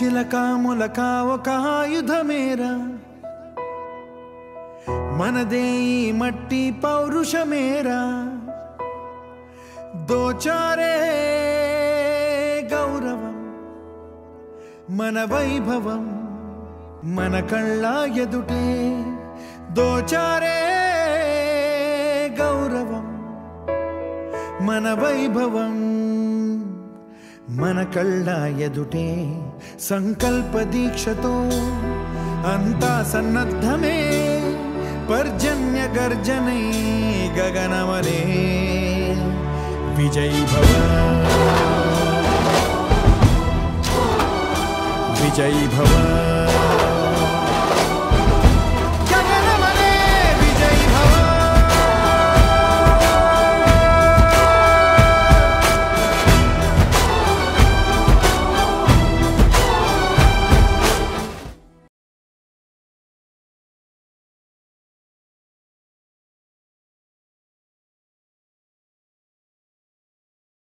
చిలకా మొలకా ఒక ఆయుధమేరా మనదే ఈ మట్టి పౌరుషమేరా దోచారే గౌరవం మన వైభవం మన కళ్ళ ఎదుటే దోచారే గౌరవం మన వైభవం మన కళ్ళ ఎదుటే సంకల్ప దీక్షతో అంతా సన్నద్ధమే पर्जन्य गर्जने गगनमने विजयी भव विजयी भव।